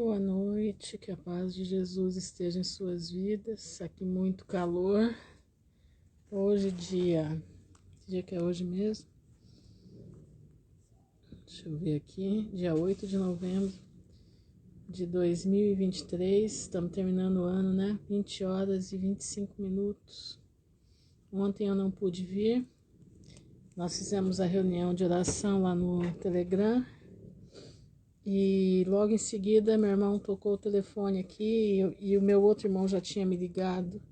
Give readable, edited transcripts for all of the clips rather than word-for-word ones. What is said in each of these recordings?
Boa noite, que a paz de Jesus esteja em suas vidas. Aqui muito calor. Hoje dia que é hoje mesmo? Deixa eu ver aqui, dia 8 de novembro de 2023. Estamos terminando o ano, né? 20 horas e 25 minutos. Ontem eu não pude vir. Nós fizemos a reunião de oração lá no Telegram. E logo em seguida meu irmão tocou o telefone aqui e o meu outro irmão já tinha me ligado.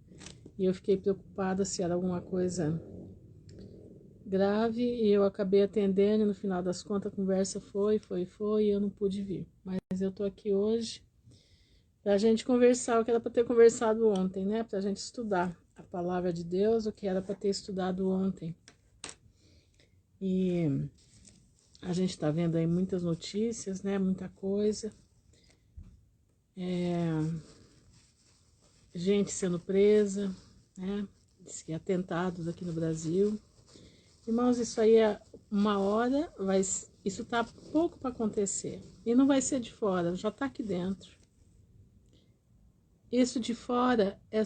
E eu fiquei preocupada se era alguma coisa grave e eu acabei atendendo e no final das contas a conversa foi e eu não pude vir. Mas eu tô aqui hoje pra gente conversar o que era para ter conversado ontem, né? Pra gente estudar a palavra de Deus, o que era para ter estudado ontem. E a gente tá vendo aí muitas notícias, né? Muita coisa. Gente sendo presa, né? Diz que atentados aqui no Brasil. Irmãos, isso aí é uma hora, isso tá pouco para acontecer. E não vai ser de fora, já tá aqui dentro. Isso aí de fora é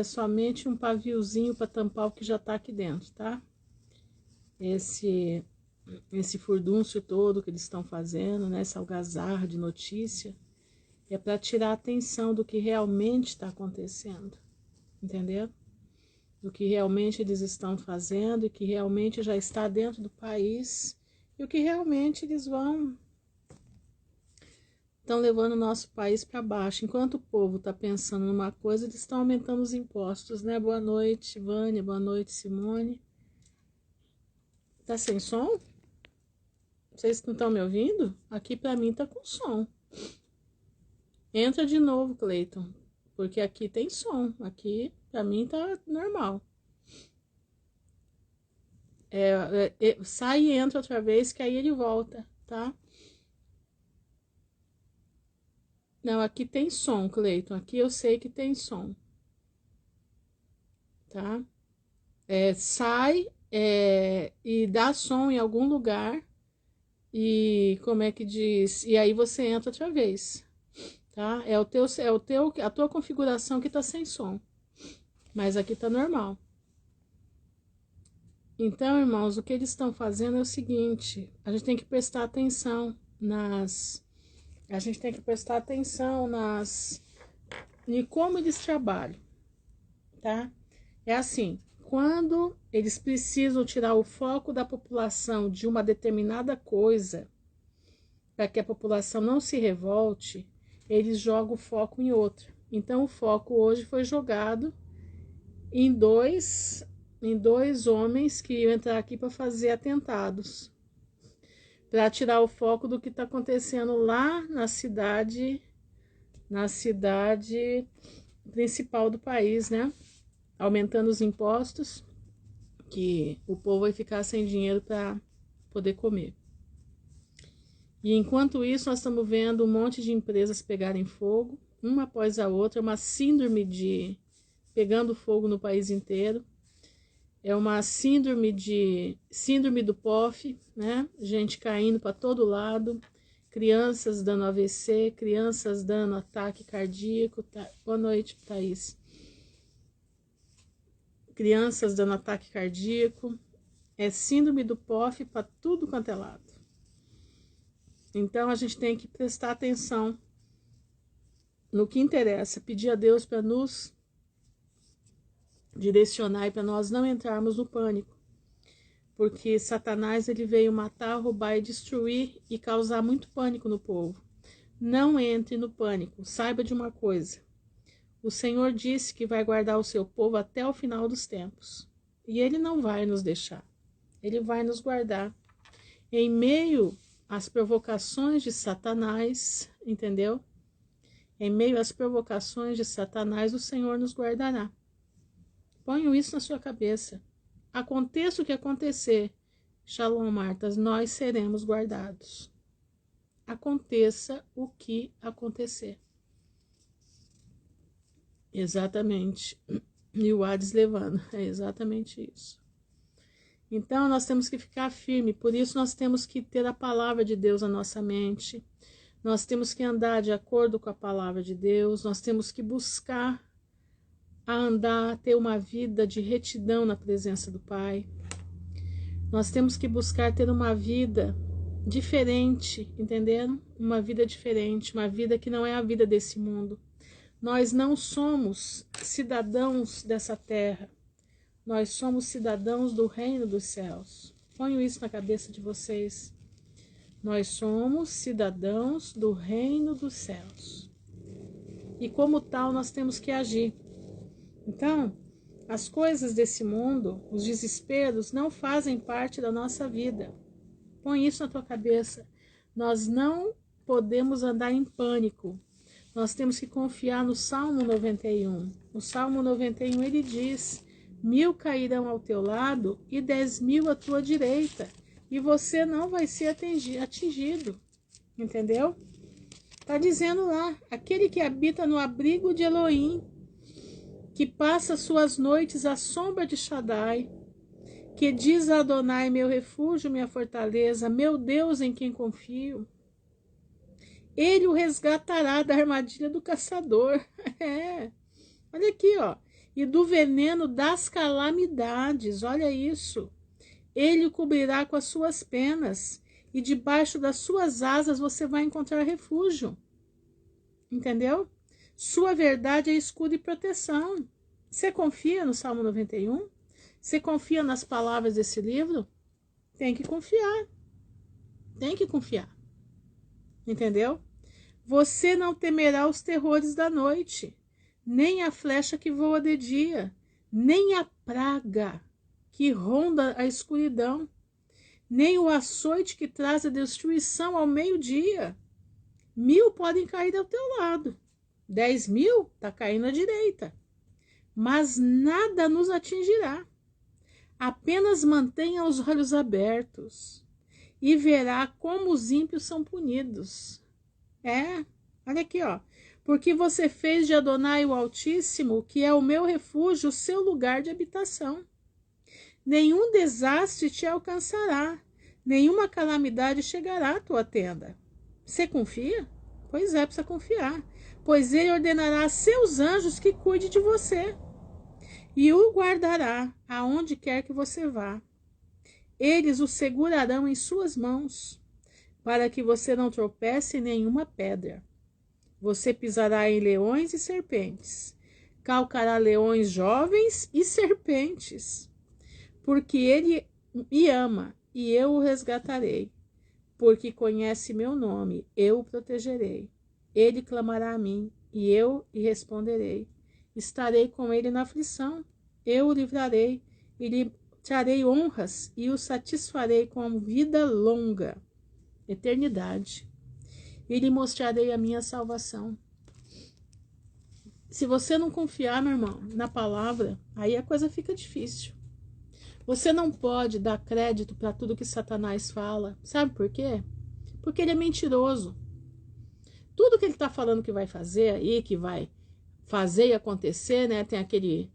somente um paviozinho para tampar o que já tá aqui dentro, tá? Esse furdúncio todo que eles estão fazendo, né? Essa algazarra de notícia, é para tirar a atenção do que realmente está acontecendo, entendeu? Do que realmente eles estão fazendo e que realmente já está dentro do país e o que realmente eles estão levando o nosso país para baixo. Enquanto o povo está pensando numa coisa, eles estão aumentando os impostos, né? Boa noite, Vânia, boa noite, Simone. Tá sem som? Vocês não estão me ouvindo? Aqui para mim tá com som. Entra de novo, Cleiton, porque aqui tem som. Aqui para mim tá normal. Sai e entra outra vez que aí ele volta, tá? Não, aqui tem som, Cleiton. Aqui eu sei que tem som, tá? Sai e dá som em algum lugar e como é que diz? E aí você entra outra vez, tá? A tua configuração que tá sem som, mas aqui tá normal. Então, irmãos, o que eles estão fazendo é o seguinte: a gente tem que prestar atenção em como eles trabalham, tá? É assim, quando eles precisam tirar o foco da população de uma determinada coisa, para que a população não se revolte, eles jogam o foco em outra. Então, o foco hoje foi jogado em dois homens que iam entrar aqui para fazer atentados, para tirar o foco do que está acontecendo lá na cidade principal do país, né? Aumentando os impostos, que o povo vai ficar sem dinheiro para poder comer. E enquanto isso, nós estamos vendo um monte de empresas pegarem fogo, uma após a outra, uma síndrome de pegando fogo no país inteiro. É uma síndrome do POF, né? Gente caindo para todo lado, crianças dando AVC, crianças dando ataque cardíaco. Boa noite, Thaís. Crianças dando ataque cardíaco. É síndrome do POF para tudo quanto é lado. Então a gente tem que prestar atenção no que interessa, pedir a Deus para nos direcionar e para nós não entrarmos no pânico. Porque Satanás ele veio matar, roubar e destruir e causar muito pânico no povo. Não entre no pânico, saiba de uma coisa. O Senhor disse que vai guardar o seu povo até o final dos tempos. E Ele não vai nos deixar. Ele vai nos guardar. Em meio às provocações de Satanás, entendeu? Em meio às provocações de Satanás, o Senhor nos guardará. Ponham isso na sua cabeça. Aconteça o que acontecer, Shalom, Martas, nós seremos guardados. Aconteça o que acontecer. Exatamente. E o Hades levando. É exatamente isso. Então, nós temos que ficar firme. Por isso, nós temos que ter a palavra de Deus na nossa mente. Nós temos que andar de acordo com a palavra de Deus. Nós temos que buscar a andar, ter uma vida de retidão na presença do Pai. Nós temos que buscar ter uma vida diferente, entenderam? Uma vida diferente, uma vida que não é a vida desse mundo. Nós não somos cidadãos dessa terra. Nós somos cidadãos do reino dos céus. Ponham isso na cabeça de vocês. Nós somos cidadãos do reino dos céus. E como tal, nós temos que agir. Então, as coisas desse mundo, os desesperos, não fazem parte da nossa vida. Põe isso na tua cabeça. Nós não podemos andar em pânico. Nós temos que confiar no Salmo 91. O Salmo 91, ele diz: 1000 cairão ao teu lado e 10.000 à tua direita, e você não vai ser atingido. Entendeu? Está dizendo lá, aquele que habita no abrigo de Elohim, que passa suas noites à sombra de Shaddai, que diz a Adonai, meu refúgio, minha fortaleza, meu Deus em quem confio, ele o resgatará da armadilha do caçador. Olha aqui, ó. E do veneno das calamidades, olha isso. Ele o cobrirá com as suas penas, e debaixo das suas asas você vai encontrar refúgio. Entendeu? Sua verdade é escudo e proteção. Você confia no Salmo 91? Você confia nas palavras desse livro? Tem que confiar. Tem que confiar. Entendeu? Você não temerá os terrores da noite, nem a flecha que voa de dia, nem a praga que ronda a escuridão, nem o açoite que traz a destruição ao meio-dia. 1000 podem cair ao teu lado, 10.000 está caindo à direita, mas nada nos atingirá. Apenas mantenha os olhos abertos e verá como os ímpios são punidos. Olha aqui, ó. Porque você fez de Adonai o Altíssimo, que é o meu refúgio, o seu lugar de habitação. Nenhum desastre te alcançará, nenhuma calamidade chegará à tua tenda. Você confia? Pois é, precisa confiar. Pois ele ordenará a seus anjos que cuide de você, e o guardará aonde quer que você vá. Eles o segurarão em suas mãos, para que você não tropece em nenhuma pedra. Você pisará em leões e serpentes, calcará leões jovens e serpentes, porque ele me ama e eu o resgatarei, porque conhece meu nome, eu o protegerei. Ele clamará a mim e eu lhe responderei. Estarei com ele na aflição, eu o livrarei e lhe trarei honras e o satisfarei com vida longa, eternidade, e lhe mostrarei a minha salvação. Se você não confiar, meu irmão, na palavra, aí a coisa fica difícil. Você não pode dar crédito para tudo que Satanás fala. Sabe por quê? Porque ele é mentiroso. Tudo que ele está falando que vai fazer aí, que vai fazer e acontecer, né? Tem aquele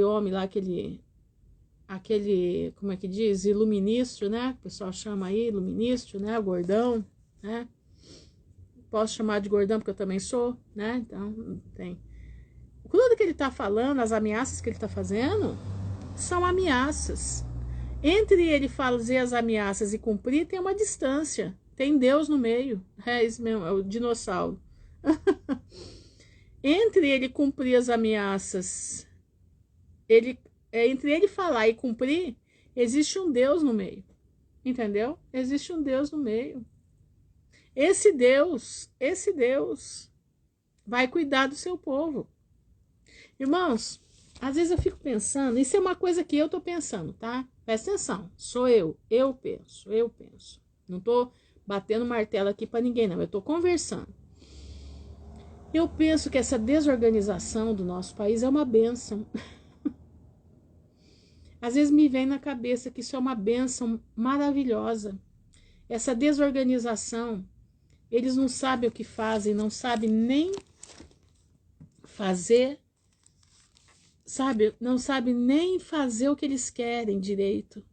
homem lá, aquele, como é que diz? Iluministro, né? O pessoal chama aí, iluministro, né? O gordão, né? Posso chamar de gordão porque eu também sou, né? Então, tem. Tudo que ele está falando, as ameaças que ele está fazendo, são ameaças. Entre ele fazer as ameaças e cumprir, tem uma distância. Tem Deus no meio. É isso mesmo, é o dinossauro. Entre ele cumprir as ameaças, entre ele falar e cumprir, existe um Deus no meio. Entendeu? Existe um Deus no meio. Esse Deus vai cuidar do seu povo. Irmãos, às vezes eu fico pensando, isso é uma coisa que eu tô pensando, tá? Presta atenção, sou eu penso. Não tô batendo martelo aqui para ninguém, não, eu tô conversando. Eu penso que essa desorganização do nosso país é uma bênção. Às vezes me vem na cabeça que isso é uma bênção maravilhosa. Essa desorganização, eles não sabem o que fazem, não sabem nem fazer sabe, não sabem nem fazer o que eles querem direito.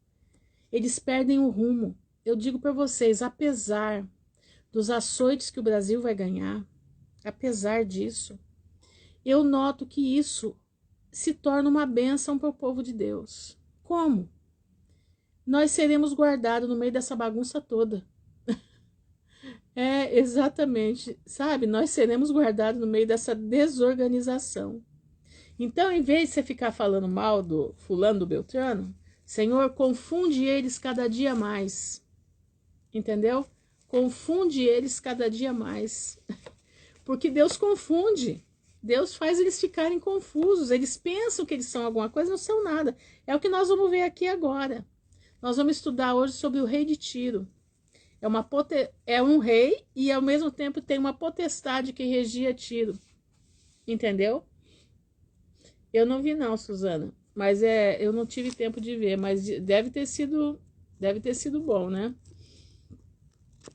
Eles perdem o rumo. Eu digo para vocês, apesar dos açoites que o Brasil vai ganhar, apesar disso, eu noto que isso se torna uma bênção para o povo de Deus. Como? Nós seremos guardados no meio dessa bagunça toda. É, exatamente, sabe? Nós seremos guardados no meio dessa desorganização. Então, em vez de você ficar falando mal do fulano, do Beltrano, Senhor, confunde eles cada dia mais. Entendeu? Confunde eles cada dia mais. Porque Deus confunde. Deus faz eles ficarem confusos. Eles pensam que eles são alguma coisa, não são nada. É o que nós vamos ver aqui agora. Nós vamos estudar hoje sobre o rei de Tiro. É um rei e ao mesmo tempo tem uma potestade que regia Tiro. Entendeu? Eu não vi não, Suzana. Mas eu não tive tempo de ver, mas deve ter sido bom, né?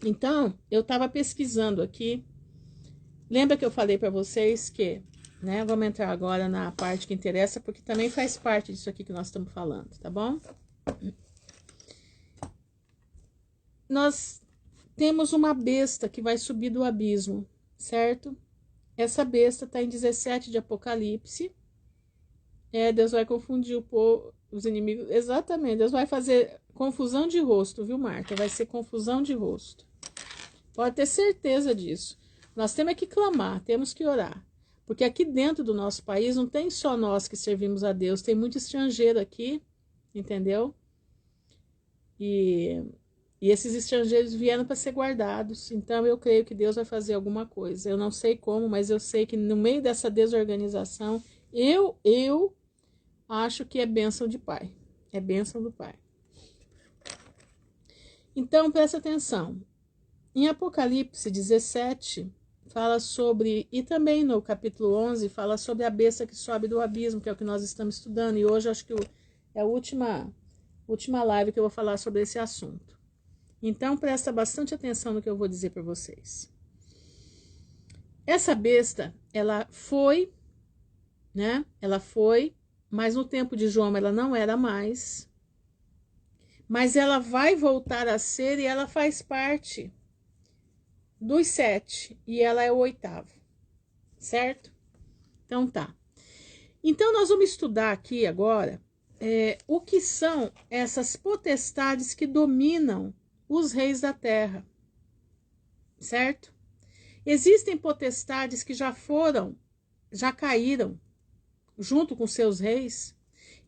Então, eu estava pesquisando aqui. Lembra que eu falei para vocês que, né? Vamos entrar agora na parte que interessa, porque também faz parte disso aqui que nós estamos falando, tá bom? Nós temos uma besta que vai subir do abismo, certo? Essa besta está em 17 de Apocalipse. Deus vai confundir o povo, os inimigos. Exatamente, Deus vai fazer confusão de rosto, viu, Marta? Vai ser confusão de rosto. Pode ter certeza disso. Nós temos que clamar, temos que orar. Porque aqui dentro do nosso país não tem só nós que servimos a Deus, tem muito estrangeiro aqui, entendeu? E esses estrangeiros vieram para ser guardados. Então eu creio que Deus vai fazer alguma coisa. Eu não sei como, mas eu sei que no meio dessa desorganização, eu acho que é bênção de Pai. É bênção do Pai. Então, presta atenção. Em Apocalipse 17, fala sobre, e também no capítulo 11, fala sobre a besta que sobe do abismo, que é o que nós estamos estudando. E hoje acho que é a última live que eu vou falar sobre esse assunto. Então, presta bastante atenção no que eu vou dizer para vocês. Essa besta, ela foi, né? Ela foi, mas no tempo de João ela não era mais. Mas ela vai voltar a ser e ela faz parte dos 7 e ela é o 8º, certo? Então tá. Então nós vamos estudar aqui agora o que são essas potestades que dominam os reis da terra, certo? Existem potestades que já caíram junto com seus reis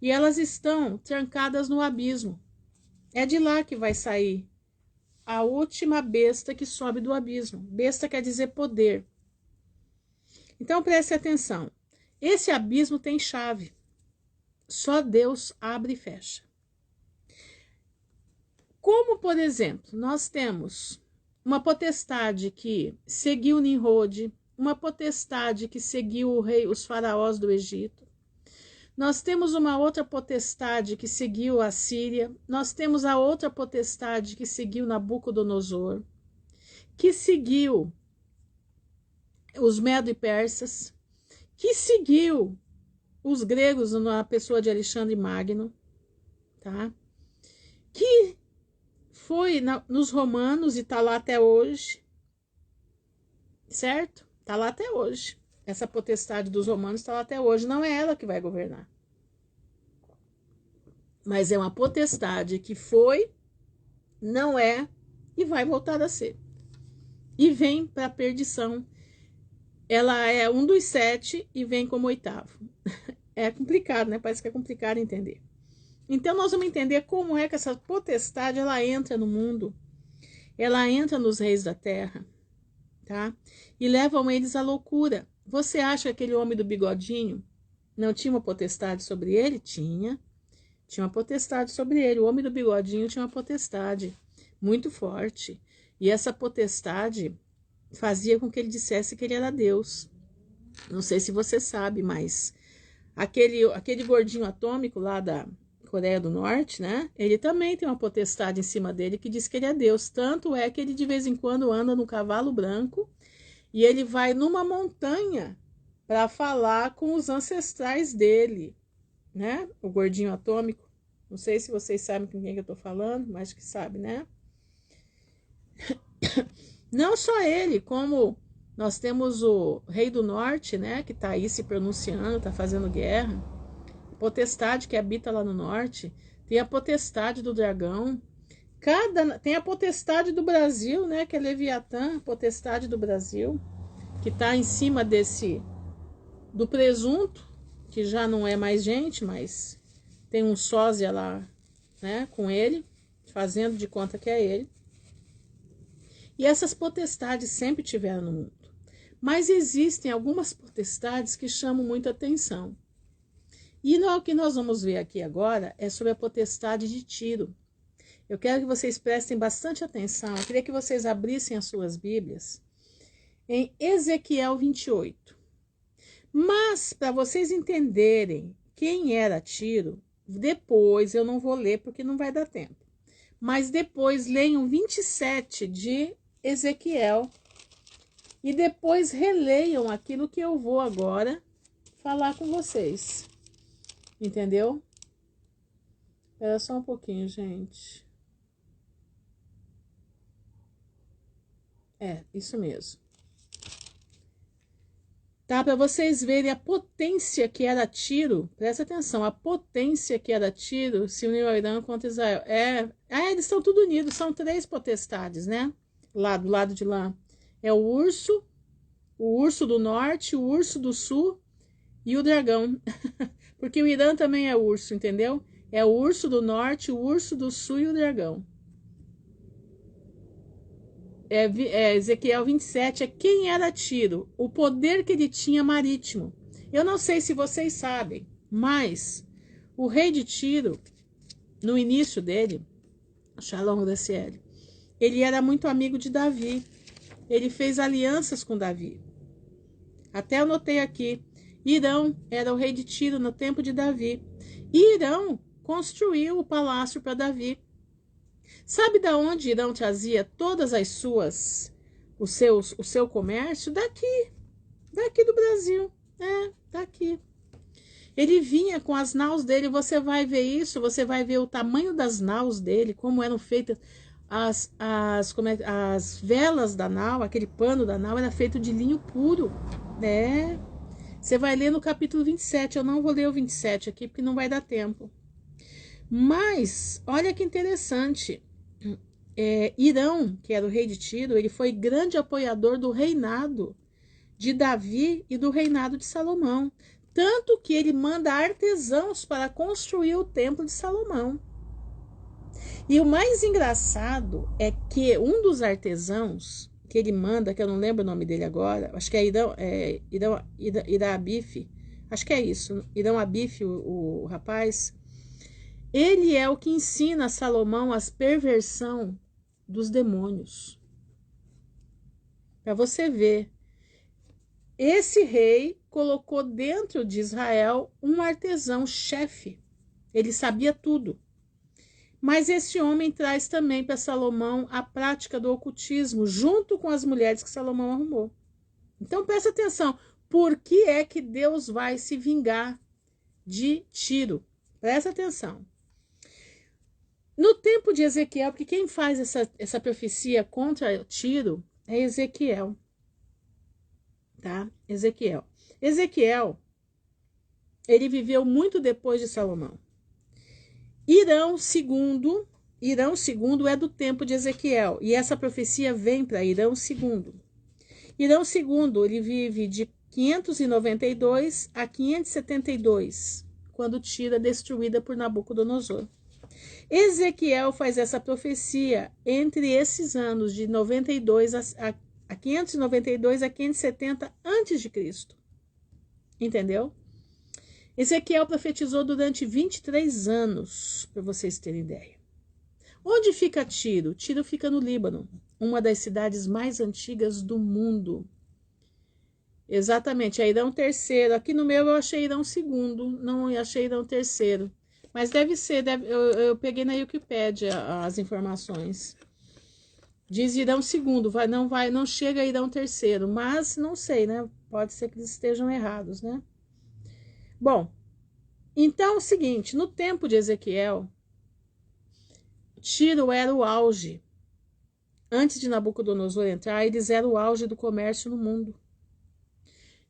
e elas estão trancadas no abismo. É de lá que vai sair a última besta que sobe do abismo. Besta quer dizer poder. Então preste atenção. Esse abismo tem chave. Só Deus abre e fecha. Como, por exemplo, nós temos uma potestade que seguiu Nimrod, uma potestade que seguiu os faraós do Egito. Nós temos uma outra potestade que seguiu a Síria. Nós temos a outra potestade que seguiu Nabucodonosor, que seguiu os Medo e Persas, que seguiu os gregos na pessoa de Alexandre Magno, tá? Que foi nos romanos e está lá até hoje, certo? Está lá até hoje. Essa potestade dos romanos está lá até hoje. Não é ela que vai governar. Mas é uma potestade que foi, não é e vai voltar a ser. E vem para a perdição. Ela é um dos 7 e vem como 8º. É complicado, né? Parece que é complicado entender. Então nós vamos entender como é que essa potestade ela entra no mundo. Ela entra nos reis da terra, tá? E levam eles à loucura. Você acha que aquele homem do bigodinho não tinha uma potestade sobre ele? Tinha uma potestade sobre ele. O homem do bigodinho tinha uma potestade muito forte. E essa potestade fazia com que ele dissesse que ele era Deus. Não sei se você sabe, mas aquele gordinho atômico lá da Coreia do Norte, né? Ele também tem uma potestade em cima dele que diz que ele é Deus. Tanto é que ele de vez em quando anda no cavalo branco e ele vai numa montanha para falar com os ancestrais dele. né? O gordinho atômico. Não sei se vocês sabem com quem que eu tô falando, mas que sabe, né? Não só ele, como nós temos o rei do norte, né? Que tá aí se pronunciando, tá fazendo guerra. Potestade que habita lá no norte. Tem a potestade do dragão. Tem a potestade do Brasil, né? Que é Leviatã, potestade do Brasil. Que tá em cima do presunto, que já não é mais gente, mas tem um sósia lá, né, com ele, fazendo de conta que é ele. E essas potestades sempre tiveram no mundo. Mas existem algumas potestades que chamam muita atenção. E o que nós vamos ver aqui agora é sobre a potestade de Tiro. Eu quero que vocês prestem bastante atenção. Eu queria que vocês abrissem as suas Bíblias em Ezequiel 28. Mas, para vocês entenderem quem era Tiro, depois eu não vou ler porque não vai dar tempo. Mas depois leiam 27 de Ezequiel e depois releiam aquilo que eu vou agora falar com vocês. Entendeu? Espera só um pouquinho, gente. Isso mesmo. Tá? Para vocês verem a potência que era Tiro. Presta atenção, a potência que era Tiro se uniu ao Irã contra Israel. Eles estão tudo unidos, são 3 potestades, né? Lá do lado de lá. É o urso do norte, o urso do sul e o dragão. Porque o Irã também é urso, entendeu? É o urso do norte, o urso do sul e o dragão. Ezequiel 27 é quem era Tiro, o poder que ele tinha marítimo. Eu não sei se vocês sabem, mas o rei de Tiro, no início dele, Shalom Graciele, ele era muito amigo de Davi. Ele fez alianças com Davi. Até anotei aqui. Irão era o rei de Tiro no tempo de Davi. E Irão construiu o palácio para Davi. Sabe de onde Irão trazia todas o seu comércio? Daqui do Brasil, daqui. Ele vinha com as naus dele, você vai ver isso, você vai ver o tamanho das naus dele, como eram feitas as velas da nau, aquele pano da nau era feito de linho puro, né? Você vai ler no capítulo 27, eu não vou ler o 27 aqui porque não vai dar tempo. Mas, olha que interessante, Irão, que era o rei de Tiro, ele foi grande apoiador do reinado de Davi e do reinado de Salomão. Tanto que ele manda artesãos para construir o templo de Salomão. E o mais engraçado é que um dos artesãos que ele manda, que eu não lembro o nome dele agora, acho que é Irão Abif, acho que é isso, Irão Abif, o rapaz, ele é o que ensina a Salomão as perversão dos demônios. Para você ver, esse rei colocou dentro de Israel um artesão chefe. Ele sabia tudo. Mas esse homem traz também para Salomão a prática do ocultismo, junto com as mulheres que Salomão arrumou. Então presta atenção, por que é que Deus vai se vingar de Tiro? Presta atenção. No tempo de Ezequiel, porque quem faz essa profecia contra Tiro é Ezequiel. Tá? Ezequiel, ele viveu muito depois de Salomão. Irão II é do tempo de Ezequiel, e essa profecia vem para Irão II. Irão II, ele vive de 592 a 572, quando Tiro é destruída por Nabucodonosor. Ezequiel faz essa profecia entre esses anos de 92 a 592 a 570 a.C. Entendeu? Ezequiel profetizou durante 23 anos, para vocês terem ideia. Onde fica Tiro? Tiro fica no Líbano, uma das cidades mais antigas do mundo. Exatamente, é Irão III. Aqui no meu eu achei Irão II, não achei Irão III. Mas deve ser, eu peguei na Wikipédia as informações. Diz Irão II, não chega a Irão III, mas não sei, né? Pode ser que eles estejam errados, né? Bom, Então, é o seguinte, no tempo de Ezequiel, Tiro era o auge. Antes de Nabucodonosor entrar, eles eram o auge do comércio no mundo.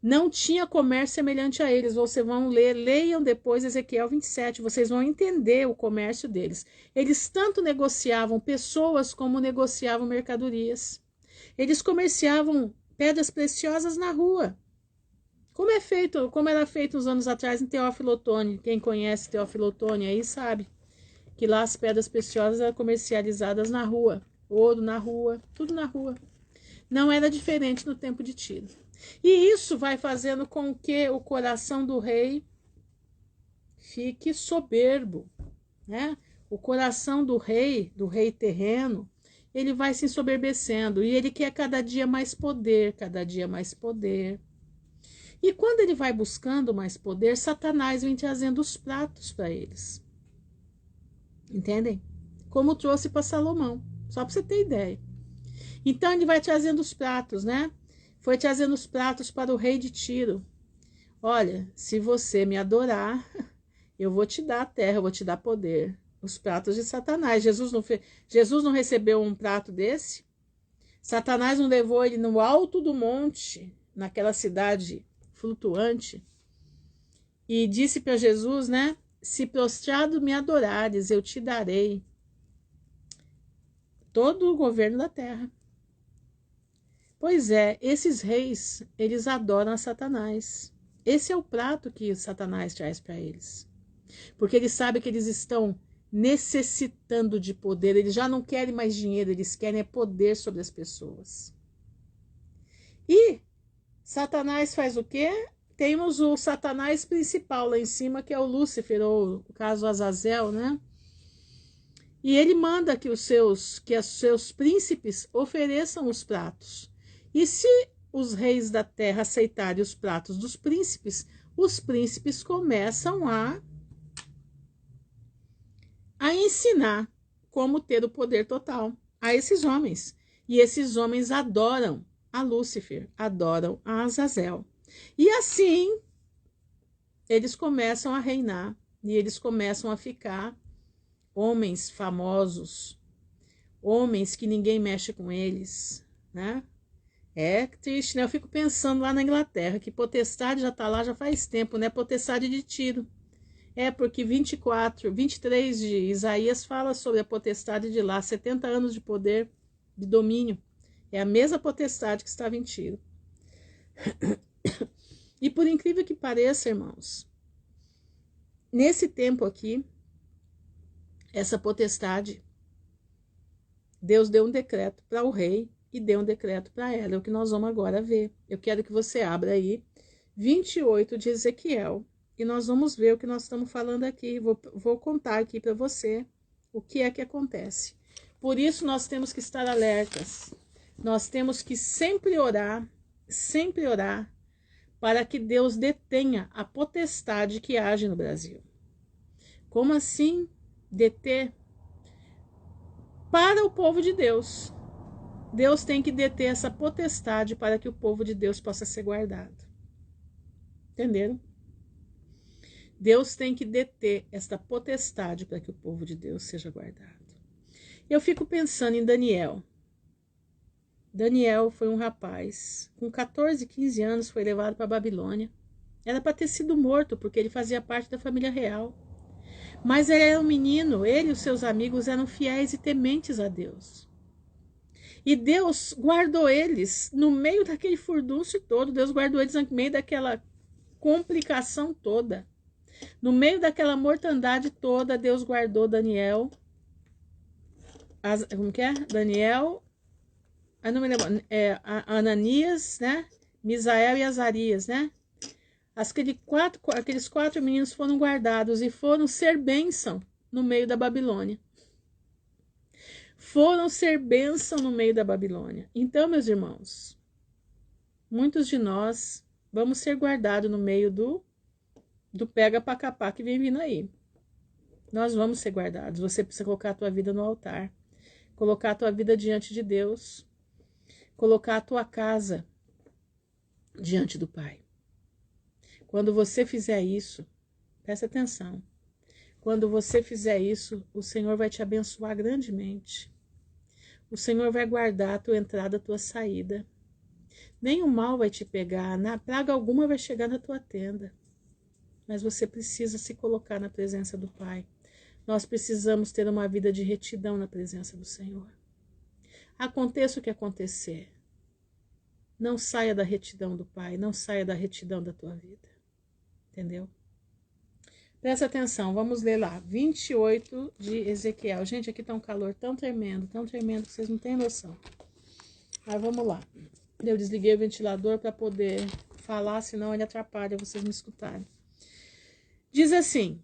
Não tinha comércio semelhante a eles. Vocês vão leiam depois Ezequiel 27, vocês vão entender o comércio deles. Eles tanto negociavam pessoas como negociavam mercadorias. Eles comerciavam pedras preciosas na rua. Como era feito uns anos atrás em Teófilo Otoni. Quem conhece Teófilo Otoni aí sabe que lá as pedras preciosas eram comercializadas na rua. Ouro na rua, tudo na rua. Não era diferente no tempo de Tiro. E isso vai fazendo com que o coração do rei fique soberbo, né? O coração do rei terreno, ele vai se ensoberbecendo e ele quer cada dia mais poder, cada dia mais poder. E quando ele vai buscando mais poder, Satanás vem trazendo os pratos para eles. Entendem? Como trouxe para Salomão, só para você ter ideia. Então ele vai trazendo os pratos, né? Foi trazendo os pratos para o rei de Tiro. Olha, se você me adorar, eu vou te dar a terra, eu vou te dar poder. Os pratos de Satanás. Jesus não recebeu um prato desse? Satanás não levou ele no alto do monte, naquela cidade flutuante, e disse para Jesus, né? Se prostrado me adorares, eu te darei todo o governo da terra. Pois é, esses reis, eles adoram a Satanás. Esse é o prato que Satanás traz para eles. Porque ele sabe que eles estão necessitando de poder, eles já não querem mais dinheiro, eles querem poder sobre as pessoas. E Satanás faz o quê? Temos o Satanás principal lá em cima, que é o Lúcifer, ou no caso Azazel, né? E ele manda que os seus príncipes ofereçam os pratos. E se os reis da terra aceitarem os pratos dos príncipes, os príncipes começam a ensinar como ter o poder total a esses homens. E esses homens adoram a Lúcifer, adoram a Azazel. E assim, eles começam a reinar e eles começam a ficar homens famosos, homens que ninguém mexe com eles, né? É triste, né? Eu fico pensando lá na Inglaterra, que potestade já tá lá já faz tempo, né? Potestade de Tiro. É porque 23 de Isaías fala sobre a potestade de lá, 70 anos de poder, de domínio. É a mesma potestade que estava em Tiro. E por incrível que pareça, irmãos, nesse tempo aqui, essa potestade, Deus deu um decreto para o rei e deu um decreto para ela. É o que nós vamos agora ver. Eu quero que você abra aí 28 de Ezequiel e nós vamos ver o que nós estamos falando aqui. Vou contar aqui para você o que é que acontece. Por isso nós temos que estar alertas. Nós temos que sempre orar para que Deus detenha a potestade que age no Brasil. Como assim deter? Para o povo de Deus. Deus tem que deter essa potestade para que o povo de Deus possa ser guardado. Entenderam? Deus tem que deter esta potestade para que o povo de Deus seja guardado. Eu fico pensando em Daniel. Daniel foi um rapaz, com 14, 15 anos, foi levado para a Babilônia. Era para ter sido morto, porque ele fazia parte da família real. Mas ele era um menino, ele e os seus amigos eram fiéis e tementes a Deus. E Deus guardou eles no meio daquele furdúncio todo, Deus guardou eles no meio daquela complicação toda. No meio daquela mortandade toda, Deus guardou Daniel. Como que é? Daniel, não me lembro, Ananias, né? Misael e Azarias, né? Aqueles 4 meninos foram guardados e foram ser bênção no meio da Babilônia. Foram ser bênção no meio da Babilônia. Então, meus irmãos, muitos de nós vamos ser guardados no meio do pega pra capar que vem vindo aí. Nós vamos ser guardados. Você precisa colocar a tua vida no altar. Colocar a tua vida diante de Deus. Colocar a tua casa diante do Pai. Quando você fizer isso, Presta atenção. Quando você fizer isso, o Senhor vai te abençoar grandemente. O Senhor vai guardar a tua entrada, a tua saída. Nenhum mal vai te pegar, praga alguma vai chegar na tua tenda. Mas você precisa se colocar na presença do Pai. Nós precisamos ter uma vida de retidão na presença do Senhor. Aconteça o que acontecer, não saia da retidão do Pai, não saia da retidão da tua vida. Entendeu? Presta atenção, vamos ler lá, 28 de Ezequiel. Gente, aqui tá um calor tão tremendo que vocês não têm noção. Mas vamos lá. Eu desliguei o ventilador para poder falar, senão ele atrapalha vocês me escutarem. Diz assim: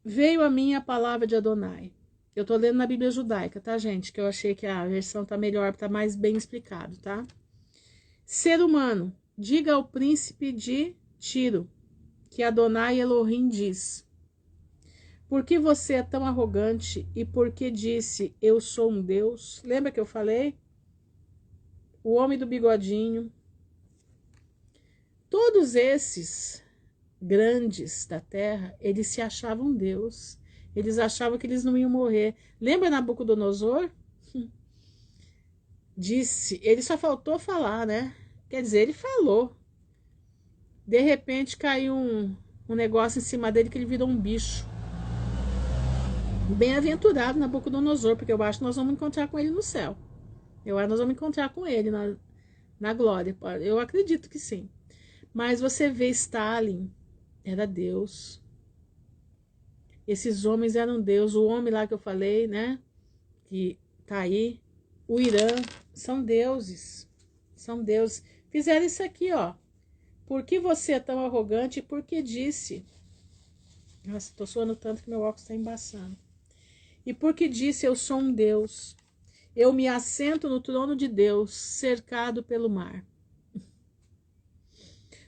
veio a mim a palavra de Adonai. Eu tô lendo na Bíblia judaica, tá, gente? Que eu achei que a versão tá melhor, tá mais bem explicado, tá? Ser humano, diga ao príncipe de Tiro, que Adonai Elohim diz: por que você é tão arrogante e por que disse, eu sou um Deus? Lembra que eu falei? O homem do bigodinho. Todos esses grandes da terra, eles se achavam Deus. Eles achavam que eles não iam morrer. Lembra Nabucodonosor? Disse, ele só faltou falar, né? Quer dizer, ele falou. De repente caiu um negócio em cima dele que ele virou um bicho. Bem-aventurado Nabucodonosor, porque eu acho que nós vamos encontrar com ele no céu. Eu acho que nós vamos encontrar com ele na glória. Eu acredito que sim. Mas você vê, Stalin era Deus. Esses homens eram Deus. O homem lá que eu falei, né? Que tá aí. O Irã. São deuses. São deuses. Fizeram isso aqui, ó. Por que você é tão arrogante e por que disse? Nossa, tô suando tanto que meu óculos tá embaçando. E por que disse, eu sou um Deus? Eu me assento no trono de Deus, cercado pelo mar.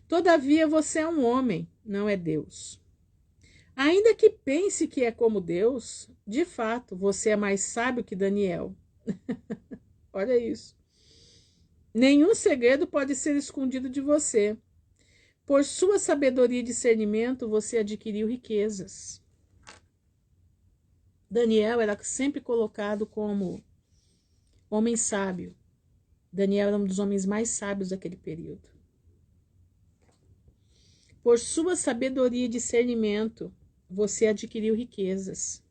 Todavia você é um homem, não é Deus. Ainda que pense que é como Deus, de fato, você é mais sábio que Daniel. Olha isso. Nenhum segredo pode ser escondido de você. Por sua sabedoria e discernimento, você adquiriu riquezas. Daniel era sempre colocado como homem sábio. Daniel era um dos homens mais sábios daquele período. Por sua sabedoria e discernimento, você adquiriu riquezas.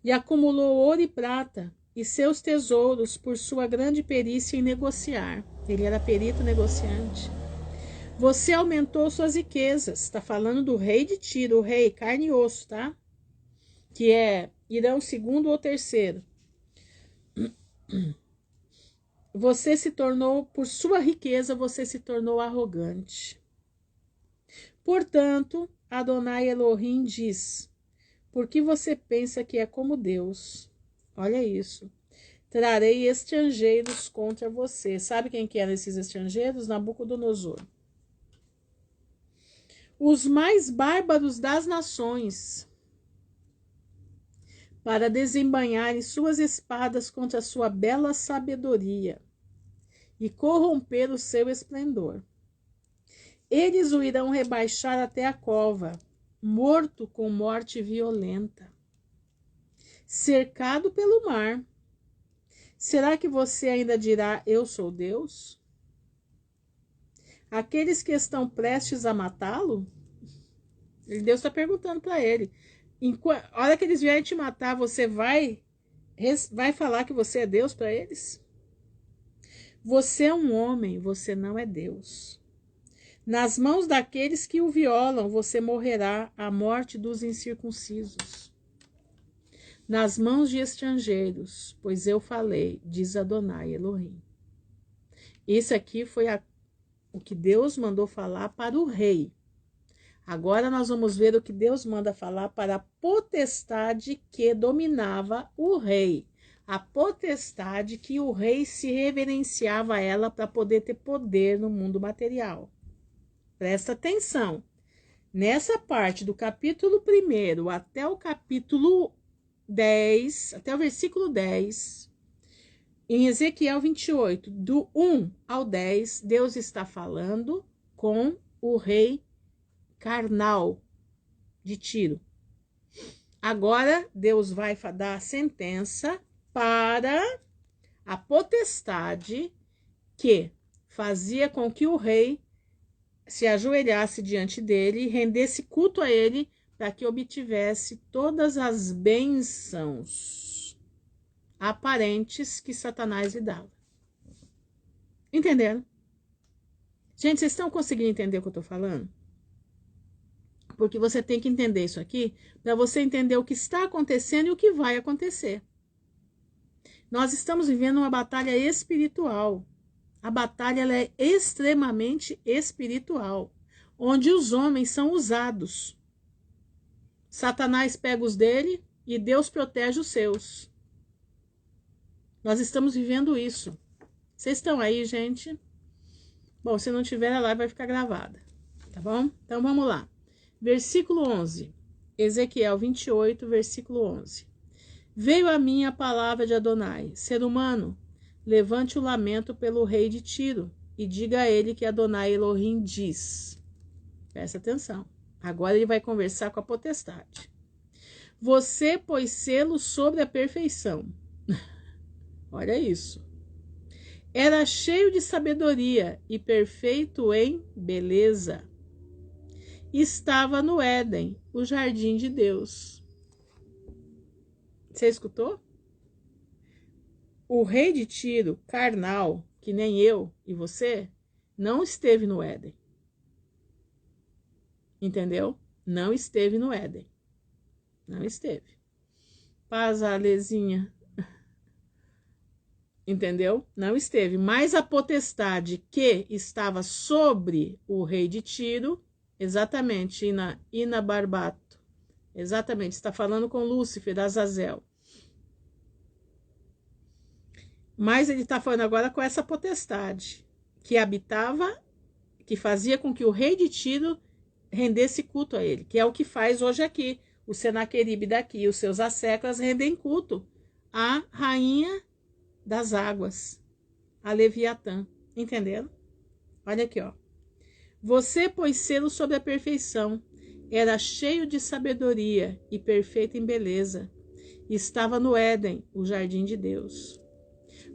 E acumulou ouro e prata e seus tesouros por sua grande perícia em negociar. Ele era perito negociante. Você aumentou suas riquezas. Está falando do rei de Tiro, o rei carne e osso, tá? Que é Irão segundo ou terceiro. Você se tornou, por sua riqueza, você se tornou arrogante. Portanto, Adonai Elohim diz, porque você pensa que é como Deus? Olha isso. Trarei estrangeiros contra você. Sabe quem que eram esses estrangeiros? Nabucodonosor. Os mais bárbaros das nações, para desembainharem suas espadas contra a sua bela sabedoria e corromper o seu esplendor. Eles o irão rebaixar até a cova, morto com morte violenta, cercado pelo mar. Será que você ainda dirá, eu sou Deus? Aqueles que estão prestes a matá-lo? Deus está perguntando para ele. A hora que eles vierem te matar, você vai falar que você é Deus para eles? Você é um homem, você não é Deus. Nas mãos daqueles que o violam, você morrerá a morte dos incircuncisos. Nas mãos de estrangeiros, pois eu falei, diz Adonai Elohim. Isso aqui foi o que Deus mandou falar para o rei. Agora nós vamos ver o que Deus manda falar para a potestade que dominava o rei. A potestade que o rei se reverenciava a ela para poder ter poder no mundo material. Presta atenção. Nessa parte do capítulo 1 até o capítulo 10, até o versículo 10, em Ezequiel 28, do 1 ao 10, Deus está falando com o rei carnal de Tiro. Agora Deus vai dar a sentença para a potestade que fazia com que o rei se ajoelhasse diante dele e rendesse culto a ele para que obtivesse todas as bênçãos aparentes que Satanás lhe dava. Entenderam? Gente, vocês estão conseguindo entender o que eu estou falando? Porque você tem que entender isso aqui para você entender o que está acontecendo e o que vai acontecer. Nós estamos vivendo uma batalha espiritual. A batalha ela é extremamente espiritual, onde os homens são usados. Satanás pega os dele e Deus protege os seus. Nós estamos vivendo isso. Vocês estão aí, gente? Bom, se não tiver, a live vai ficar gravada, tá bom? Então, vamos lá. Versículo 11. Ezequiel 28, versículo 11. Veio a mim a palavra de Adonai. Ser humano, levante o lamento pelo rei de Tiro e diga a ele que Adonai Elohim diz. Presta atenção. Agora ele vai conversar com a potestade. Você pôs selo sobre a perfeição. Olha isso. Era cheio de sabedoria e perfeito em beleza. Estava no Éden, o jardim de Deus. Você escutou? O rei de Tiro, carnal, que nem eu e você, não esteve no Éden. Entendeu? Não esteve no Éden. Não esteve. Paz, Alezinha. Entendeu? Não esteve. Mas a potestade que estava sobre o rei de Tiro, exatamente, Ina Barbato, exatamente, está falando com Lúcifer, Azazel. Mas ele está falando agora com essa potestade que habitava, que fazia com que o rei de Tiro rendesse culto a ele, que é o que faz hoje aqui. O Senaqueribe daqui, os seus asseclas rendem culto à rainha das águas, a Leviatã. Entenderam? Olha aqui, ó. Você pôs selo sobre a perfeição, era cheio de sabedoria e perfeito em beleza. Estava no Éden, o jardim de Deus,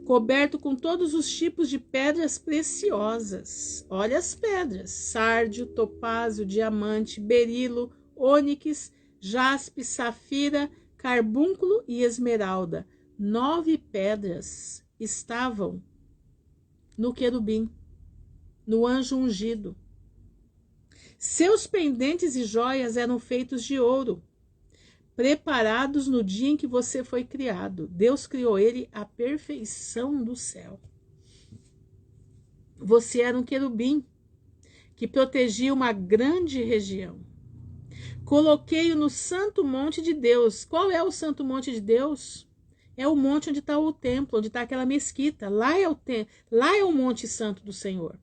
coberto com todos os tipos de pedras preciosas. Olha as pedras: sárdio, topázio, diamante, berilo, ônix, jaspe, safira, carbúnculo e esmeralda. 9 pedras estavam no querubim, no anjo ungido. Seus pendentes e joias eram feitos de ouro, preparados no dia em que você foi criado. Deus criou ele à perfeição do céu. Você era um querubim que protegia uma grande região. Coloquei-o no santo monte de Deus. Qual é o santo monte de Deus? É o monte onde está o templo, onde está aquela mesquita. Lá é o monte santo do Senhor.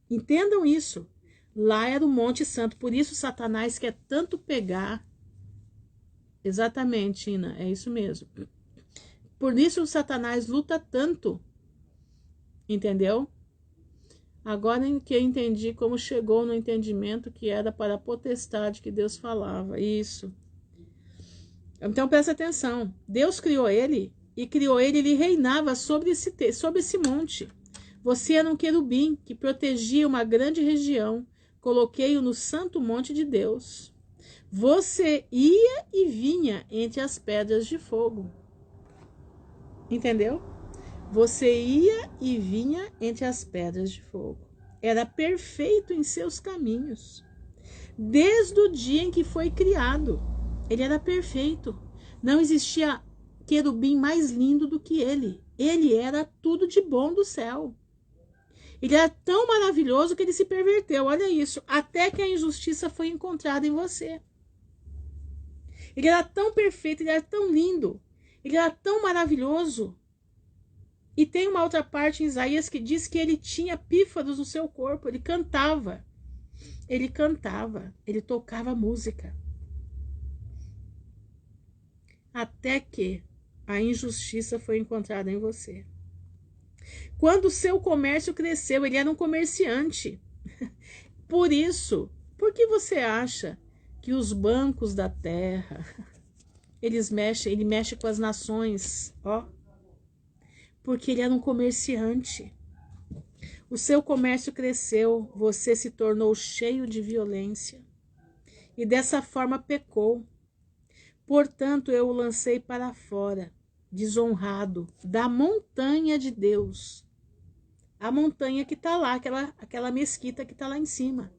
Entendam isso. Lá era o monte santo. Por isso Satanás quer tanto pegar. Exatamente, Ina, é isso mesmo. Por isso o Satanás luta tanto. Entendeu? Agora que eu entendi como chegou no entendimento que era para a potestade que Deus falava. Isso. Então presta atenção. Deus criou ele e ele reinava sobre esse monte. Você era um querubim que protegia uma grande região. Coloquei-o no santo monte de Deus. Você ia e vinha entre as pedras de fogo. Entendeu? Você ia e vinha entre as pedras de fogo. Era perfeito em seus caminhos. Desde o dia em que foi criado, ele era perfeito. Não existia querubim mais lindo do que ele. Ele era tudo de bom do céu. Ele era tão maravilhoso que ele se perverteu. Olha isso. Até que a injustiça foi encontrada em você. Ele era tão perfeito, ele era tão lindo, ele era tão maravilhoso. E tem uma outra parte em Isaías que diz que ele tinha pífados no seu corpo, ele cantava, ele tocava música. Até que a injustiça foi encontrada em você. Quando o seu comércio cresceu, ele era um comerciante. Por isso, por que você acha que os bancos da terra, ele mexe com as nações, ó, porque ele era um comerciante. O seu comércio cresceu, você se tornou cheio de violência e dessa forma pecou. Portanto, eu o lancei para fora, desonrado, da montanha de Deus. A montanha que está lá, aquela mesquita que está lá em cima.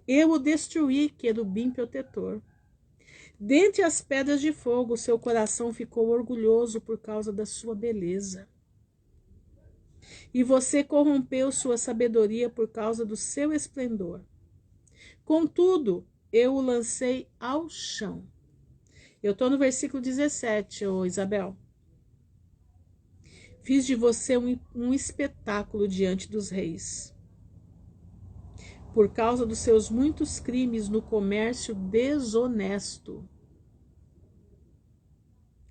Eu o destruí, querubim protetor. Dentre as pedras de fogo, seu coração ficou orgulhoso por causa da sua beleza. E você corrompeu sua sabedoria por causa do seu esplendor. Contudo, eu o lancei ao chão. Eu estou no versículo 17, ô Isabel. Fiz de você um espetáculo diante dos reis. Por causa dos seus muitos crimes no comércio desonesto.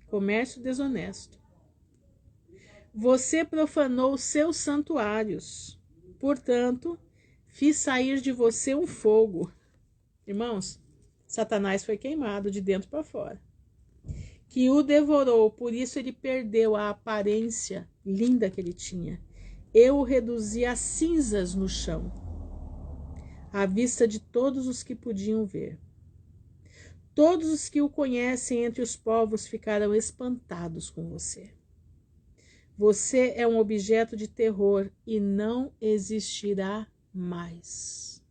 Comércio desonesto. Você profanou seus santuários. Portanto, fiz sair de você um fogo. Irmãos, Satanás foi queimado de dentro para fora. Que o devorou, por isso ele perdeu a aparência linda que ele tinha. Eu o reduzi a cinzas no chão, à vista de todos os que podiam ver. Todos os que o conhecem entre os povos ficaram espantados com você. Você é um objeto de terror e não existirá mais.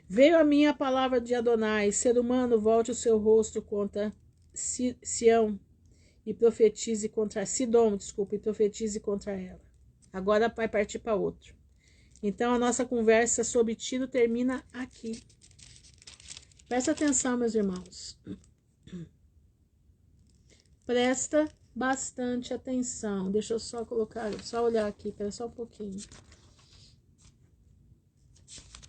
Veio a mim a palavra de Adonai, ser humano, volte o seu rosto contra Sião e profetize contra Sidom, e profetize contra ela. Agora vai partir para outro. Então a nossa conversa sobre Tiro termina aqui. Presta atenção, meus irmãos. Presta bastante atenção. Deixa eu só olhar aqui, espera só um pouquinho.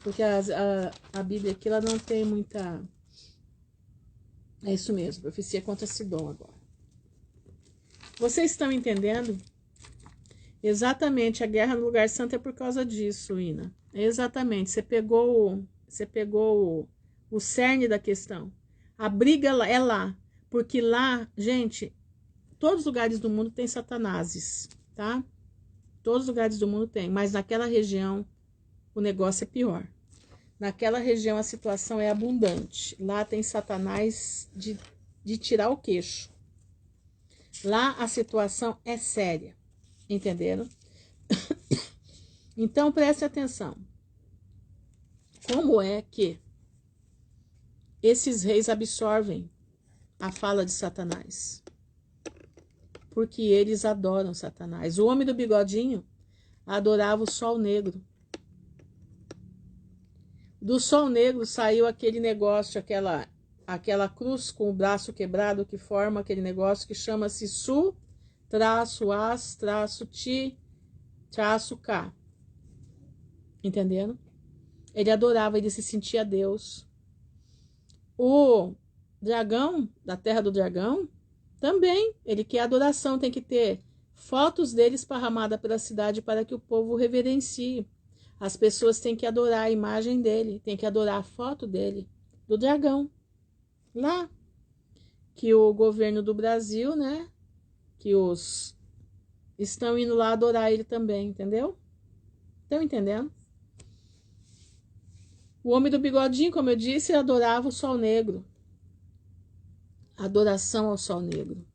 Porque a Bíblia aqui, ela não tem muita... É isso mesmo, profecia contra Sidom agora. Vocês estão entendendo? Exatamente, a guerra no lugar santo é por causa disso, Ina. Exatamente, você pegou o cerne da questão. A briga é lá, porque lá, gente, todos os lugares do mundo tem satanases, tá? Todos os lugares do mundo tem, mas naquela região o negócio é pior. Naquela região a situação é abundante. Lá tem Satanás de tirar o queixo. Lá a situação é séria. Entenderam? Então preste atenção. Como é que esses reis absorvem a fala de Satanás? Porque eles adoram Satanás. O homem do bigodinho adorava o sol negro. Do sol negro saiu aquele negócio, aquela cruz com o braço quebrado que forma aquele negócio que chama-se Su-As-Ti-K. Entendendo? Ele adorava, ele se sentia Deus. O dragão, da terra do dragão, também, ele quer adoração, tem que ter fotos dele esparramada pela cidade para que o povo reverencie. As pessoas têm que adorar a imagem dele, têm que adorar a foto dele, do dragão. Lá, que o governo do Brasil, né, que os estão indo lá adorar ele também, entendeu? Estão entendendo? O homem do bigodinho, como eu disse, adorava o sol negro. Adoração ao sol negro.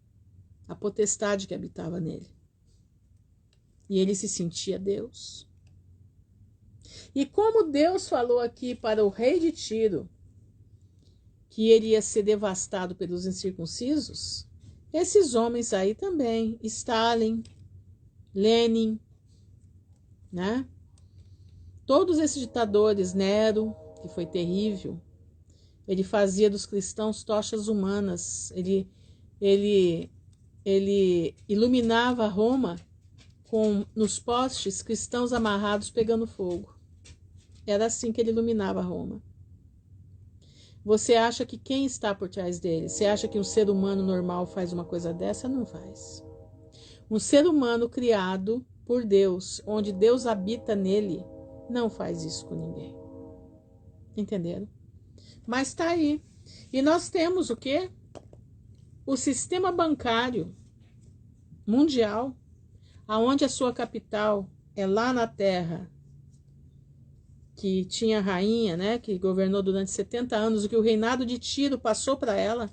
A potestade que habitava nele. E ele se sentia Deus. E como Deus falou aqui para o rei de Tiro que ele ia ser devastado pelos incircuncisos, esses homens aí também, Stalin, Lenin, né? Todos esses ditadores, Nero, que foi terrível, ele fazia dos cristãos tochas humanas, ele iluminava Roma nos postes cristãos amarrados pegando fogo. Era assim que ele iluminava Roma. Você acha que quem está por trás dele? Você acha que um ser humano normal faz uma coisa dessa? Não faz. Um ser humano criado por Deus, onde Deus habita nele, não faz isso com ninguém. Entenderam? Mas tá aí. E nós temos o quê? O sistema bancário mundial, aonde a sua capital é lá na Terra, que tinha a rainha, né, que governou durante 70 anos, o que o reinado de Tiro passou para ela.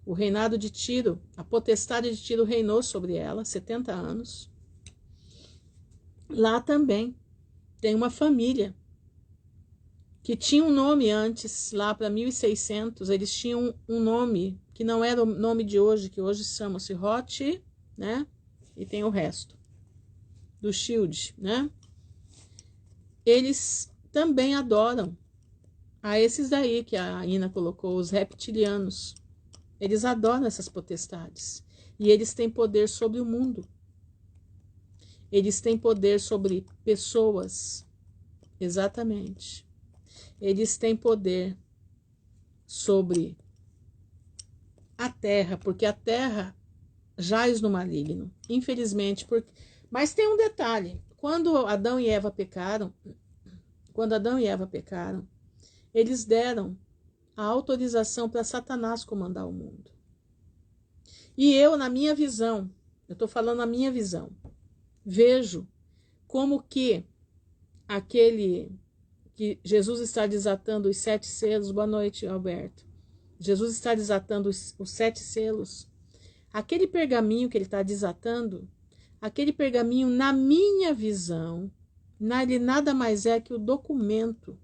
O reinado de Tiro, a potestade de Tiro reinou sobre ela 70 anos. Lá também tem uma família que tinha um nome antes, lá para 1600, eles tinham um nome que não era o nome de hoje, que hoje chama-se Roth, né? E tem o resto do Shield, né? Eles também adoram a esses daí que a Ina colocou, os reptilianos. Eles adoram essas potestades. E eles têm poder sobre o mundo. Eles têm poder sobre pessoas. Exatamente. Eles têm poder sobre a terra, porque a terra jaz no maligno, infelizmente. Mas tem um detalhe: quando Adão e Eva pecaram, eles deram a autorização para Satanás comandar o mundo. E eu, na minha visão, eu estou falando a minha visão, vejo como que aquele que Jesus está desatando os 7 selos. Boa noite, Alberto. Jesus está desatando os 7 selos. Aquele pergaminho que ele está desatando, aquele pergaminho, na minha visão, ele nada mais é que o documento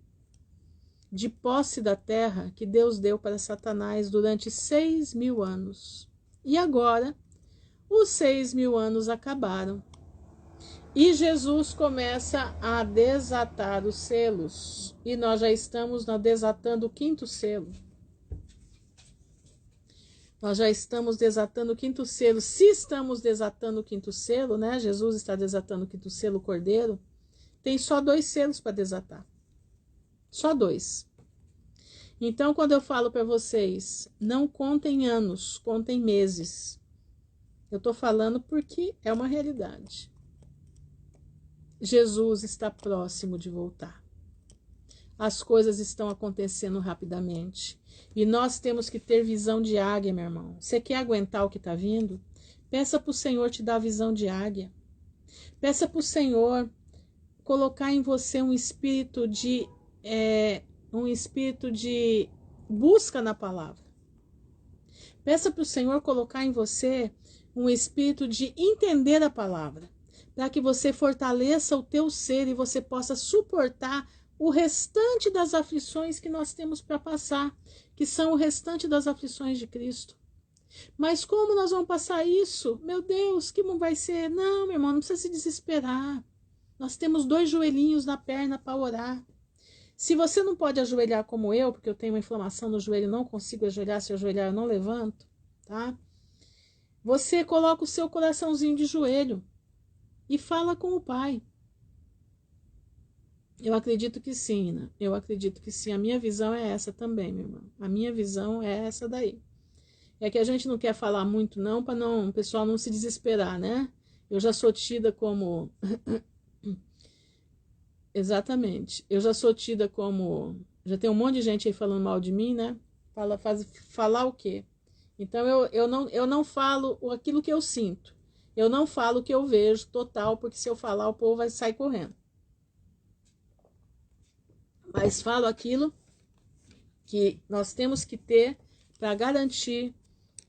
de posse da terra que Deus deu para Satanás durante 6.000 anos. E agora, os 6.000 anos acabaram. E Jesus começa a desatar os selos. E nós já estamos desatando o 5º selo. Nós já estamos desatando o 5º selo. Se estamos desatando o 5º selo, né? Jesus está desatando o 5º selo, o Cordeiro. Tem só 2 selos para desatar. Só 2. Então, quando eu falo para vocês, não contem anos, contem meses. Eu estou falando porque é uma realidade. Jesus está próximo de voltar. As coisas estão acontecendo rapidamente. E nós temos que ter visão de águia, meu irmão. Você quer aguentar o que está vindo? Peça para o Senhor te dar visão de águia. Peça para o Senhor colocar em você um espírito de busca na palavra. Peça para o Senhor colocar em você um espírito de entender a palavra, para que você fortaleça o teu ser e você possa suportar o restante das aflições que nós temos para passar, que são o restante das aflições de Cristo. Mas como nós vamos passar isso? Meu Deus, que não vai ser? Não, meu irmão, não precisa se desesperar. Nós temos 2 joelhinhos na perna para orar. Se você não pode ajoelhar como eu, porque eu tenho uma inflamação no joelho, não consigo ajoelhar, se eu ajoelhar eu não levanto, tá? Você coloca o seu coraçãozinho de joelho e fala com o Pai. Eu acredito que sim, né? Eu acredito que sim. A minha visão é essa também, meu irmão. A minha visão é essa daí. É que a gente não quer falar muito não, para o pessoal não se desesperar, né? Eu já sou tida como... Exatamente. Eu já sou tida como... Já tem um monte de gente aí falando mal de mim, né? Falar o quê? Então eu não falo aquilo que eu sinto. Eu não falo o que eu vejo total, porque se eu falar o povo vai sair correndo. Mas falo aquilo que nós temos que ter para garantir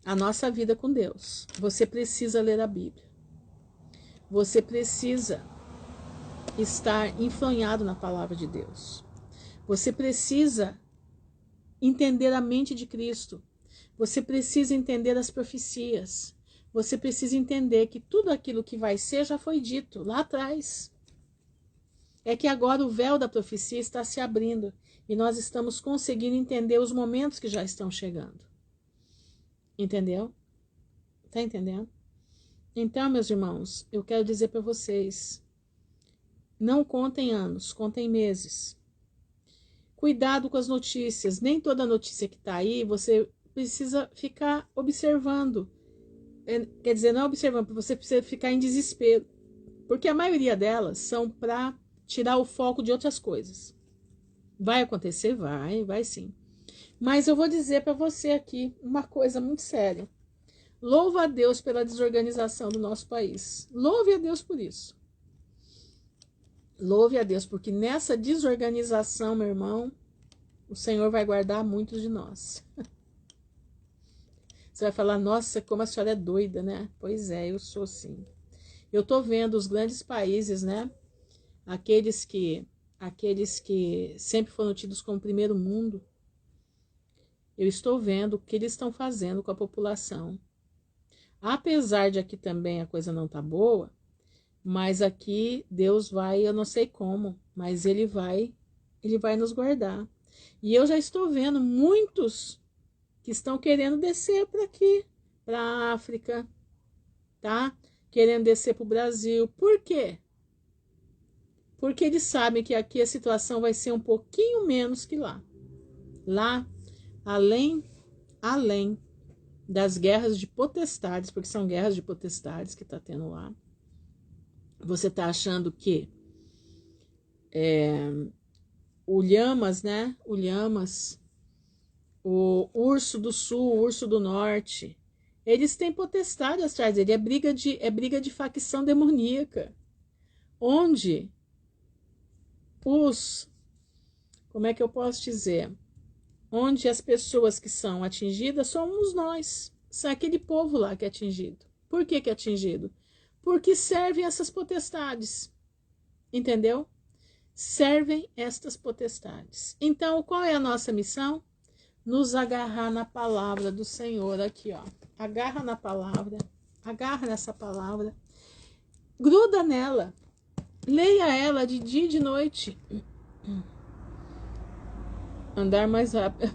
a nossa vida com Deus. Você precisa ler a Bíblia. Você precisa estar enfronhado na palavra de Deus. Você precisa entender a mente de Cristo. Você precisa entender as profecias. Você precisa entender que tudo aquilo que vai ser já foi dito lá atrás. É que agora o véu da profecia está se abrindo e nós estamos conseguindo entender os momentos que já estão chegando. Entendeu? Tá entendendo? Então, meus irmãos, eu quero dizer para vocês, não contem anos, contem meses. Cuidado com as notícias. Nem toda notícia que está aí, você precisa ficar observando. Quer dizer, não observando, você precisa ficar em desespero. Porque a maioria delas são para tirar o foco de outras coisas. Vai acontecer? Vai sim. Mas eu vou dizer para você aqui uma coisa muito séria. Louva a Deus pela desorganização do nosso país. Louve a Deus por isso. Louve a Deus, porque nessa desorganização, meu irmão, o Senhor vai guardar muitos de nós. Você vai falar, nossa, como a senhora é doida, né? Pois é, eu sou sim. Eu tô vendo os grandes países, né? Aqueles que sempre foram tidos como primeiro mundo. Eu estou vendo o que eles estão fazendo com a população. Apesar de aqui também a coisa não tá boa, mas aqui Deus vai, eu não sei como, mas ele vai nos guardar. E eu já estou vendo muitos que estão querendo descer para aqui, para a África, tá? Querendo descer para o Brasil. Por quê? Porque eles sabem que aqui a situação vai ser um pouquinho menos que lá. Lá, além das guerras de potestades, porque são guerras de potestades que está tendo lá. Você está achando que o Lhamas, né? O Lhamas, o Urso do Sul, o Urso do Norte, eles têm potestade atrás dele. É briga de facção demoníaca. Onde como é que eu posso dizer? Onde as pessoas que são atingidas somos nós. São aquele povo lá que é atingido. Por que é atingido? Porque servem essas potestades. Entendeu? Servem estas potestades. Então, qual é a nossa missão? Nos agarrar na palavra do Senhor aqui, ó. Agarra na palavra, agarra nessa palavra, gruda nela, leia ela de dia e de noite. Andar mais rápido.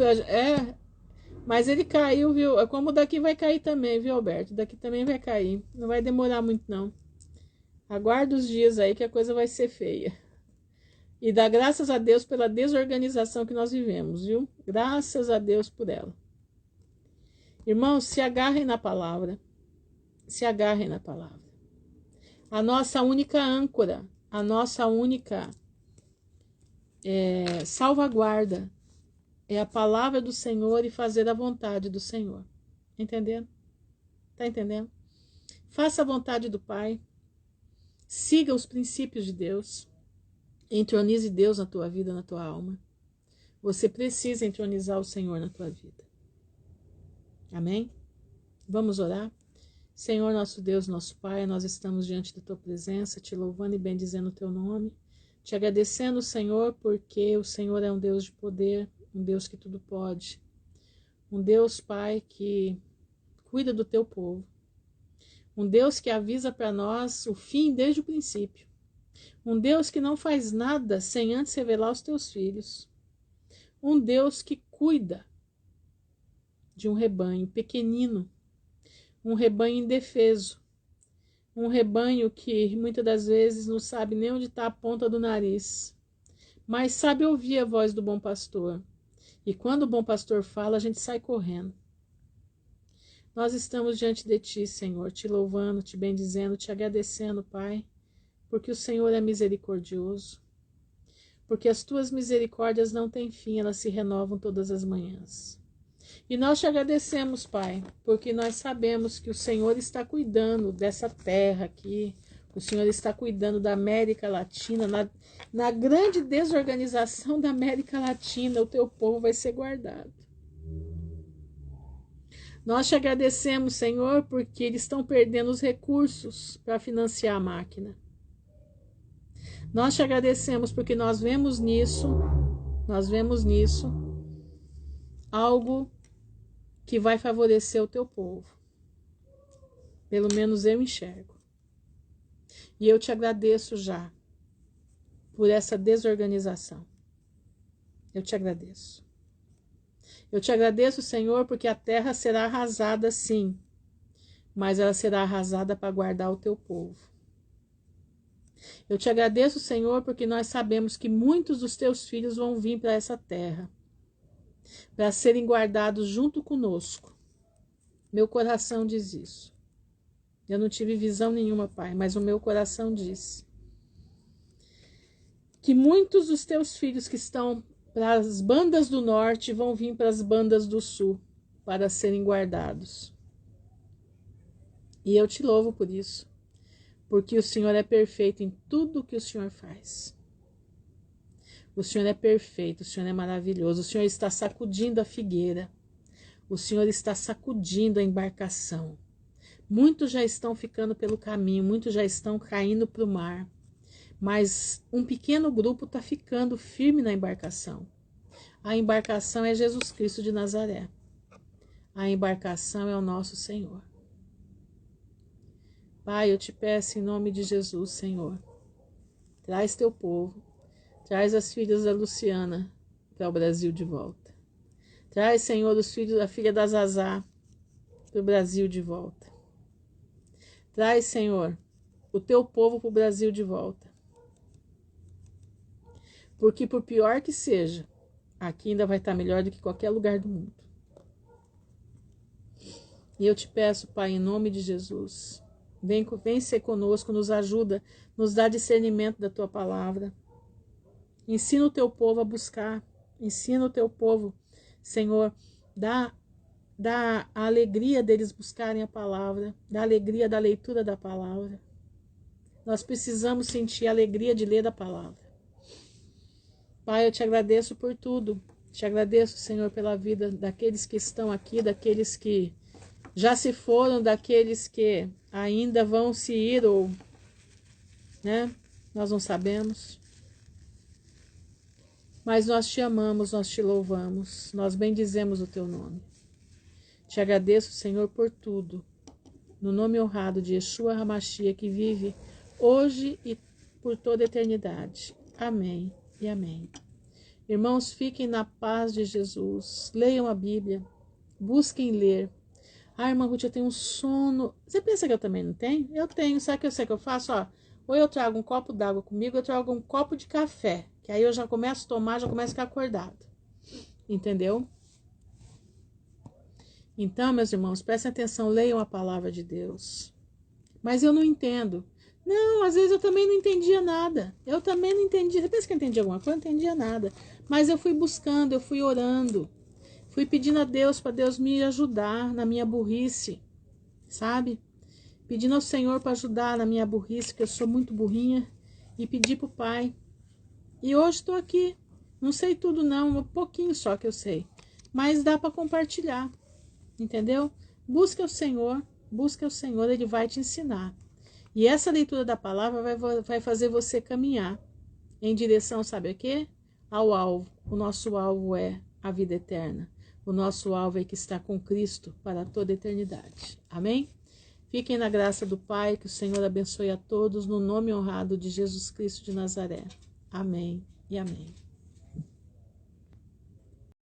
Mas ele caiu, viu? Como daqui vai cair também, viu, Alberto? Daqui também vai cair. Não vai demorar muito, não. Aguarda os dias aí que a coisa vai ser feia. E dá graças a Deus pela desorganização que nós vivemos, viu? Graças a Deus por ela. Irmãos, se agarrem na palavra. Se agarrem na palavra. A nossa única âncora, a nossa única salvaguarda é a palavra do Senhor e fazer a vontade do Senhor. Entendendo? Tá entendendo? Faça a vontade do Pai. Siga os princípios de Deus. Entronize Deus na tua vida, na tua alma. Você precisa entronizar o Senhor na tua vida. Amém? Vamos orar? Senhor, nosso Deus, nosso Pai, nós estamos diante da tua presença, te louvando e bendizendo o teu nome. Te agradecendo, Senhor, porque o Senhor é um Deus de poder, um Deus que tudo pode. Um Deus, Pai, que cuida do teu povo. Um Deus que avisa para nós o fim desde o princípio. Um Deus que não faz nada sem antes revelar os teus filhos. Um Deus que cuida de um rebanho pequenino, um rebanho indefeso, um rebanho que muitas das vezes não sabe nem onde está a ponta do nariz, mas sabe ouvir a voz do bom pastor. E quando o bom pastor fala, a gente sai correndo. Nós estamos diante de ti, Senhor, te louvando, te bendizendo, te agradecendo, Pai, porque o Senhor é misericordioso, porque as tuas misericórdias não têm fim, elas se renovam todas as manhãs. E nós te agradecemos, Pai, porque nós sabemos que o Senhor está cuidando dessa terra aqui, o Senhor está cuidando da América Latina, na grande desorganização da América Latina, o teu povo vai ser guardado. Nós te agradecemos, Senhor, porque eles estão perdendo os recursos para financiar a máquina. Nós te agradecemos porque nós vemos nisso algo que vai favorecer o teu povo. Pelo menos eu enxergo. E eu te agradeço já por essa desorganização. Eu te agradeço. Eu te agradeço, Senhor, porque a terra será arrasada, sim, mas ela será arrasada para guardar o teu povo. Eu te agradeço, Senhor, porque nós sabemos que muitos dos teus filhos vão vir para essa terra, para serem guardados junto conosco. Meu coração diz isso. Eu não tive visão nenhuma, Pai, mas o meu coração diz que muitos dos teus filhos que estão para as bandas do norte, vão vir para as bandas do sul, para serem guardados. E eu te louvo por isso, porque o Senhor é perfeito em tudo que o Senhor faz. O Senhor é perfeito, o Senhor é maravilhoso, o Senhor está sacudindo a figueira, o Senhor está sacudindo a embarcação. Muitos já estão ficando pelo caminho, muitos já estão caindo para o mar, mas um pequeno grupo está ficando firme na embarcação. A embarcação é Jesus Cristo de Nazaré. A embarcação é o nosso Senhor. Pai, eu te peço em nome de Jesus, Senhor, traz teu povo, traz as filhas da Luciana para o Brasil de volta. Traz, Senhor, os filhos da filha da Zazá para o Brasil de volta. Traz, Senhor, o teu povo para o Brasil de volta. Porque por pior que seja, aqui ainda vai estar melhor do que qualquer lugar do mundo. E eu te peço, Pai, em nome de Jesus, vem ser conosco, nos ajuda, nos dá discernimento da tua palavra. Ensina o teu povo a buscar, ensina o teu povo, Senhor, dá a alegria deles buscarem a palavra, dá a alegria da leitura da palavra. Nós precisamos sentir a alegria de ler a palavra. Pai, eu te agradeço por tudo. Te agradeço, Senhor, pela vida daqueles que estão aqui, daqueles que já se foram, daqueles que ainda vão se ir, ou, né? Nós não sabemos. Mas nós te amamos, nós te louvamos, nós bendizemos o teu nome. Te agradeço, Senhor, por tudo. No nome honrado de Yeshua HaMashiach, que vive hoje e por toda a eternidade. Amém e amém. Irmãos, fiquem na paz de Jesus. Leiam a Bíblia. Busquem ler. Ah, irmã Ruth, eu tenho um sono. Você pensa que eu também não tenho? Eu tenho. Sabe o que eu sei que eu faço? Ó, ou eu trago um copo d'água comigo, ou eu trago um copo de café. Que aí eu já começo a tomar, já começo a ficar acordado. Entendeu? Então, meus irmãos, prestem atenção, leiam a palavra de Deus. Mas eu não entendo. Não, às vezes eu também não entendia nada. Eu também não entendia. Você pensa que eu entendi alguma coisa? Eu não entendia nada. Mas eu fui buscando, eu fui orando. Fui pedindo a Deus para Deus me ajudar na minha burrice. Sabe? Pedindo ao Senhor para ajudar na minha burrice, que eu sou muito burrinha. E pedi para o Pai. E hoje estou aqui. Não sei tudo não, um pouquinho só que eu sei. Mas dá para compartilhar. Entendeu? Busca o Senhor, Ele vai te ensinar. E essa leitura da palavra vai fazer você caminhar em direção, sabe a quê? Ao alvo. O nosso alvo é a vida eterna. O nosso alvo é que está com Cristo para toda a eternidade. Amém? Fiquem na graça do Pai, que o Senhor abençoe a todos, no nome honrado de Jesus Cristo de Nazaré. Amém e amém.